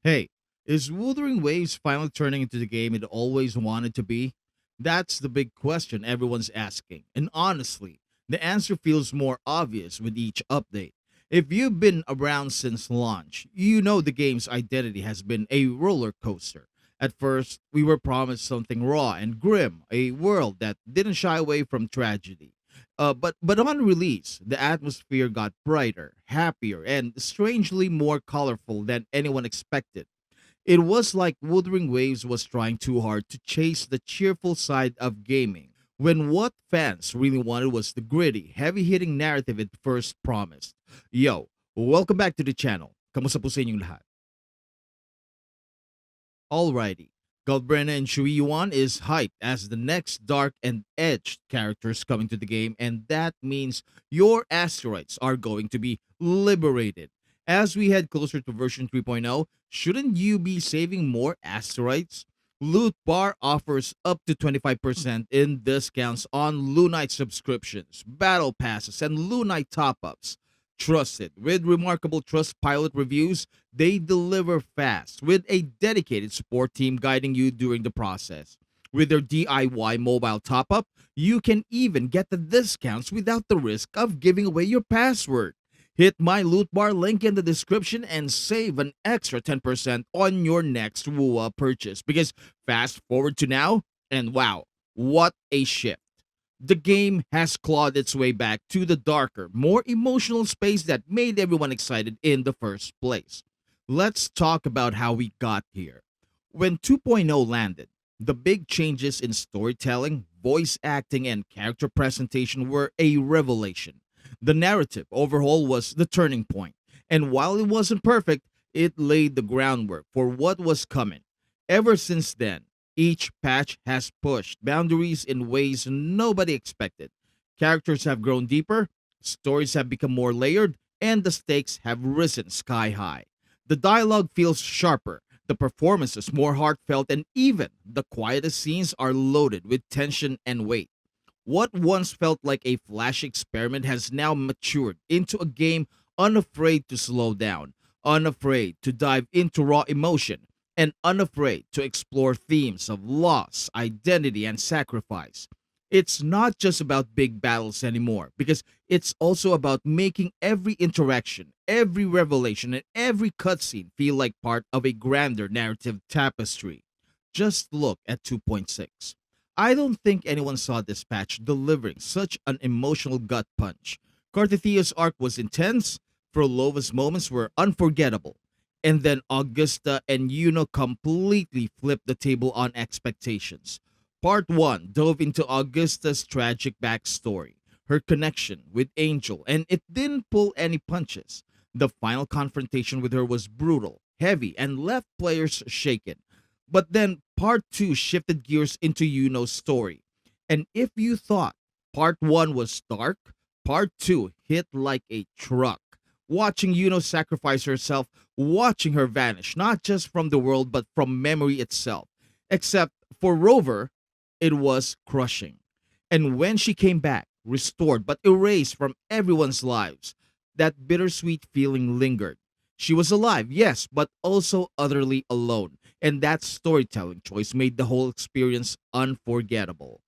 Hey, is Wuthering Waves finally turning into the game it always wanted to be? That's the big question everyone's asking. And honestly, the answer feels more obvious with each update. If you've been around since launch, you know the game's identity has been a roller coaster. At first, we were promised something raw and grim, a world that didn't shy away from tragedy. But on release, the atmosphere got brighter, happier, and strangely more colorful than anyone expected. It was like Wuthering Waves was trying too hard to chase the cheerful side of gaming, when what fans really wanted was the gritty, heavy-hitting narrative it first promised. Yo, welcome back to the channel. Kamusta po sa inyong lahat? Alrighty. Galbrena and Shui Yuan is hyped as the next dark and edged characters coming to the game, and that means your asteroids are going to be liberated. As we head closer to version 3.0, shouldn't you be saving more asteroids? Loot Bar offers up to 25% in discounts on Lunite subscriptions, battle passes, and Lunite top ups. Trusted with remarkable Trustpilot reviews, they deliver fast with a dedicated support team guiding you during the process. With their DIY mobile top up, you can even get the discounts without the risk of giving away your password. Hit my loot bar link in the description and save an extra 10% on your next Wuwa purchase. Because fast forward to now, and wow, what a shift! The game has clawed its way back to the darker, more emotional space that made everyone excited in the first place. Let's talk about how we got here. When 2.0 landed, the big changes in storytelling, voice acting, and character presentation were a revelation. The narrative overhaul was the turning point, and while it wasn't perfect, it laid the groundwork for what was coming. Ever since then, each patch has pushed boundaries in ways nobody expected. Characters have grown deeper, stories have become more layered, and the stakes have risen sky high. The dialogue feels sharper, the performances more heartfelt, and even the quietest scenes are loaded with tension and weight. What once felt like a flash experiment has now matured into a game unafraid to slow down, unafraid to dive into raw emotion, and unafraid to explore themes of loss, identity, and sacrifice. It's not just about big battles anymore, because it's also about making every interaction, every revelation, and every cutscene feel like part of a grander narrative tapestry. Just look at 2.6. I don't think anyone saw this patch delivering such an emotional gut punch. Carthethia's arc was intense, Frolova's moments were unforgettable, and then Augusta and Iuno completely flipped the table on expectations. Part 1 dove into Augusta's tragic backstory, her connection with Angel, and it didn't pull any punches. The final confrontation with her was brutal, heavy, and left players shaken. But then part 2 shifted gears into Yuno's story. And if you thought part 1 was dark, part 2 hit like a truck. Watching Yuno sacrifice herself, watching her vanish, not just from the world, but from memory itself. Except for Rover, it was crushing. And when she came back, restored but erased from everyone's lives, that bittersweet feeling lingered. She was alive, yes, but also utterly alone. And that storytelling choice made the whole experience unforgettable.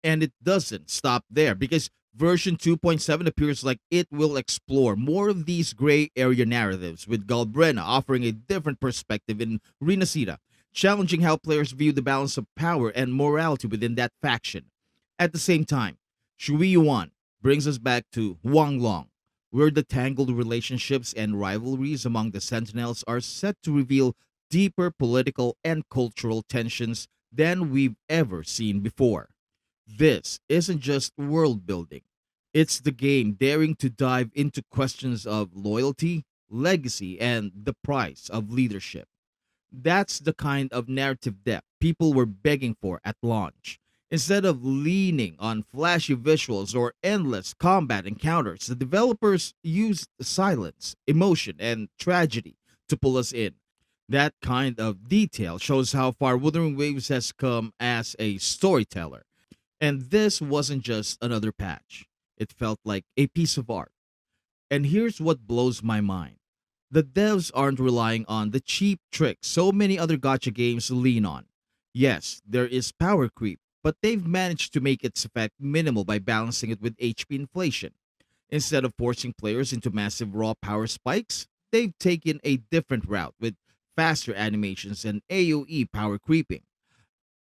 And it doesn't stop there because version 2.7 appears like it will explore more of these gray area narratives, with Galbrena offering a different perspective in Renacida, challenging how players view the balance of power and morality within that faction. At the same time, Shui Yuan brings us back to Wang Long, where the tangled relationships and rivalries among the Sentinels are set to reveal deeper political and cultural tensions than we've ever seen before. This isn't just world building, it's the game daring to dive into questions of loyalty, legacy, and the price of leadership. That's the kind of narrative depth people were begging for at launch. Instead of leaning on flashy visuals or endless combat encounters, the developers used silence, emotion, and tragedy to pull us in. That kind of detail shows how far Wuthering Waves has come as a storyteller. And this wasn't just another patch, it felt like a piece of art. And here's what blows my mind: The devs aren't relying on the cheap tricks so many other gotcha games lean on. Yes, there is power creep, but they've managed to make its effect minimal by balancing it with HP inflation. Instead of forcing players into massive raw power spikes, they've taken a different route with faster animations and AoE power creeping.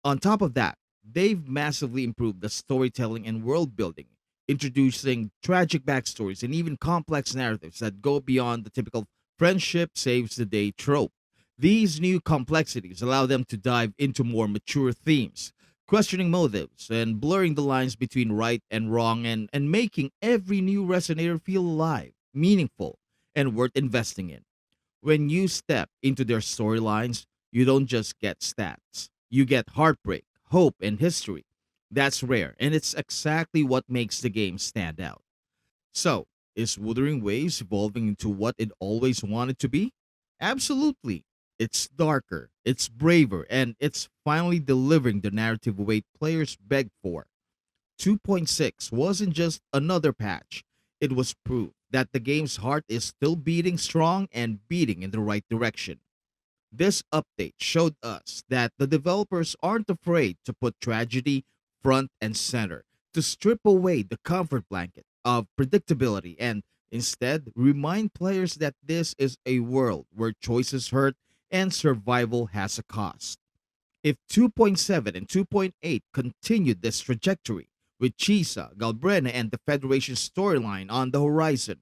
On top of that, they've massively improved the storytelling and world building, introducing tragic backstories and even complex narratives that go beyond the typical friendship saves the day trope. These new complexities allow them to dive into more mature themes, questioning motives and blurring the lines between right and wrong, and making every new resonator feel alive, meaningful, and worth investing in. When you step into their storylines, you don't just get stats. You get heartbreak, hope, and history. That's rare, and it's exactly what makes the game stand out. So, is Wuthering Waves evolving into what it always wanted to be? Absolutely. It's darker, it's braver, and it's finally delivering the narrative weight players begged for. 2.6 wasn't just another patch, it was proof that the game's heart is still beating strong and beating in the right direction. This update showed us that the developers aren't afraid to put tragedy front and center, to strip away the comfort blanket of predictability and instead remind players that this is a world where choices hurt and survival has a cost. If 2.7 and 2.8 continued this trajectory, with Chisa, Galbrena, and the Federation storyline on the horizon,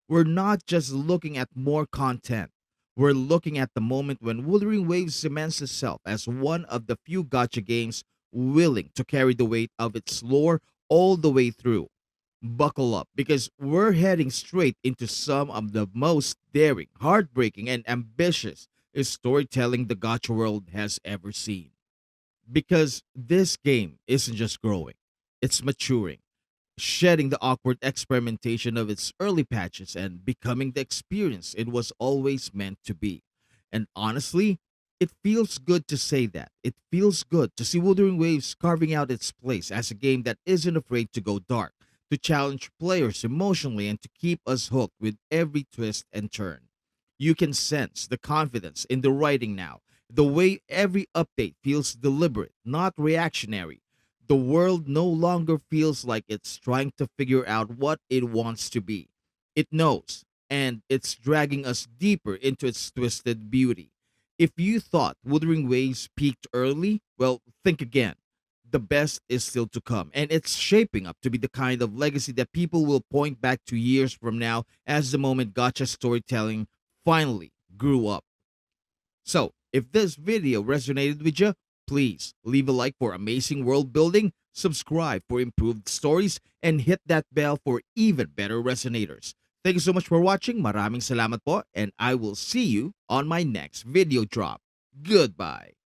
we're not just looking at more content. We're looking at the moment when Wuthering Waves cements itself as one of the few gacha games willing to carry the weight of its lore all the way through. Buckle up because we're heading straight into some of the most daring, heartbreaking, and ambitious storytelling the gacha world has ever seen. Because this game isn't just growing, it's maturing, shedding the awkward experimentation of its early patches and becoming the experience it was always meant to be. And honestly, it feels good to say that. It feels good to see Wuthering Waves carving out its place as a game that isn't afraid to go dark, to challenge players emotionally, and to keep us hooked with every twist and turn. You can sense the confidence in the writing now, the way every update feels deliberate, not reactionary. The world no longer feels like it's trying to figure out what it wants to be. It knows, and it's dragging us deeper into its twisted beauty. If you thought Wuthering Waves peaked early, well, think again. The best is still to come, and it's shaping up to be the kind of legacy that people will point back to years from now as the moment gotcha storytelling finally grew up. So, if this video resonated with you, please leave a like for amazing world building, subscribe for improved stories, and hit that bell for even better resonators. Thank you so much for watching. Maraming salamat po, and I will see you on my next video drop. Goodbye.